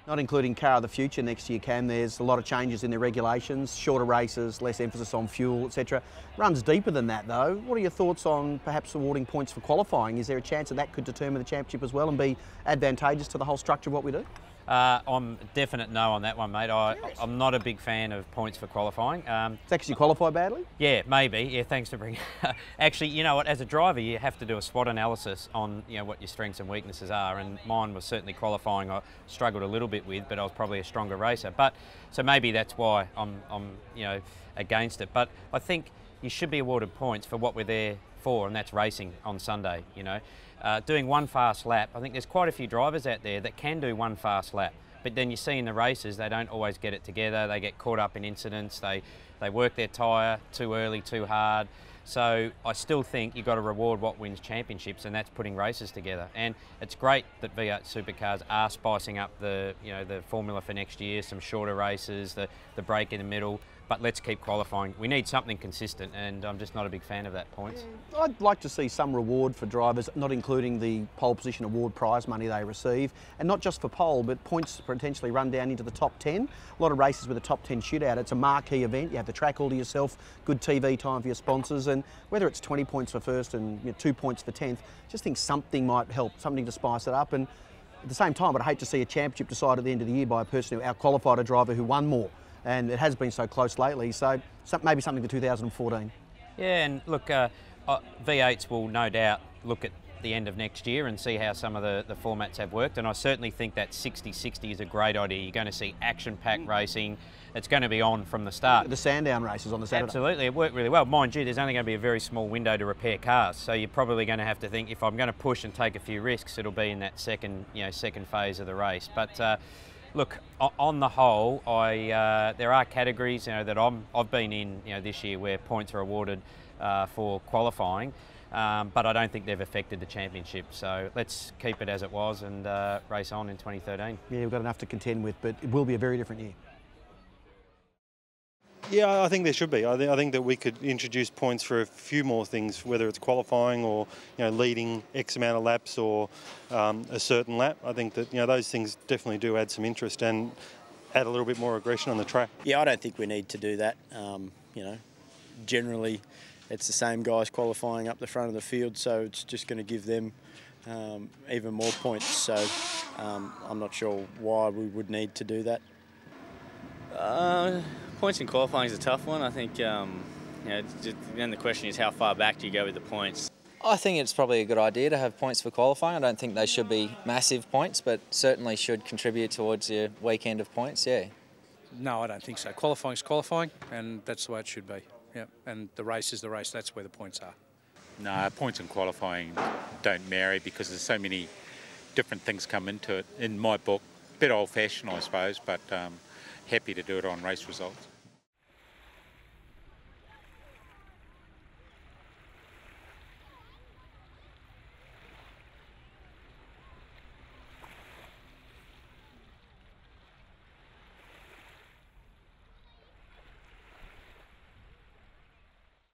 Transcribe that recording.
Not including Car of the Future next year, Cam, there's a lot of changes in the regulations, shorter races, less emphasis on fuel, etc. Runs deeper than that though. What are your thoughts on perhaps awarding points for qualifying? Is there a chance that that could determine the championship as well and be advantageous to the whole structure of what we do? I'm a definite no on that one, mate. I'm not a big fan of points for qualifying. It's actually qualify badly? Yeah, maybe. Yeah, thanks for bringing. Actually, you know what? As a driver, you have to do a SWOT analysis on what your strengths and weaknesses are, and mine was certainly qualifying. I struggled a little bit with, but I was probably a stronger racer. But so maybe that's why I'm against it. But I think you should be awarded points for what we're there for, and that's racing on Sunday. Doing one fast lap. I think there's quite a few drivers out there that can do one fast lap, but then you see in the races they don't always get it together. They get caught up in incidents. They work their tyre too early, too hard. So I still think you've got to reward what wins championships, and that's putting races together. And it's great that V8 Supercars are spicing up the formula for next year. Some shorter races, the break in the middle. But let's keep qualifying. We need something consistent, and I'm just not a big fan of that points. I'd like to see some reward for drivers, not including the pole position award prize money they receive, and not just for pole, but points to potentially run down into the top 10. A lot of races with a top 10 shootout. It's a marquee event. You have the track all to yourself, good TV time for your sponsors, and whether it's 20 points for first and 2 points for 10th, just think something might help, something to spice it up. And at the same time, I'd hate to see a championship decided at the end of the year by a person who out-qualified a driver who won more. And it has been so close lately, so maybe something for 2014. Yeah, and look, V8s will no doubt look at the end of next year and see how some of the formats have worked, and I certainly think that 60-60 is a great idea. You're going to see action-packed racing. It's going to be on from the start. The Sandown races on the Saturday. Absolutely, it worked really well. Mind you, there's only going to be a very small window to repair cars, so you're probably going to have to think, if I'm going to push and take a few risks, it'll be in that second phase of the race. But look, on the whole, there are categories that I've been in this year where points are awarded for qualifying, but I don't think they've affected the championship. So let's keep it as it was and race on in 2013. Yeah, we've got enough to contend with, but it will be a very different year. Yeah, I think there should be. I think that we could introduce points for a few more things, whether it's qualifying or leading X amount of laps or a certain lap. I think that those things definitely do add some interest and add a little bit more aggression on the track. Yeah, I don't think we need to do that. Generally it's the same guys qualifying up the front of the field, so it's just going to give them even more points. So I'm not sure why we would need to do that. Points in qualifying is a tough one. I think, then the question is how far back do you go with the points? I think it's probably a good idea to have points for qualifying. I don't think they should be massive points, but certainly should contribute towards your weekend of points, yeah. No, I don't think so. Qualifying's qualifying, and that's the way it should be. Yeah, and the race is the race. That's where the points are. No, points in qualifying don't marry because there's so many different things come into it. In my book, a bit old-fashioned, I suppose, but happy to do it on race results.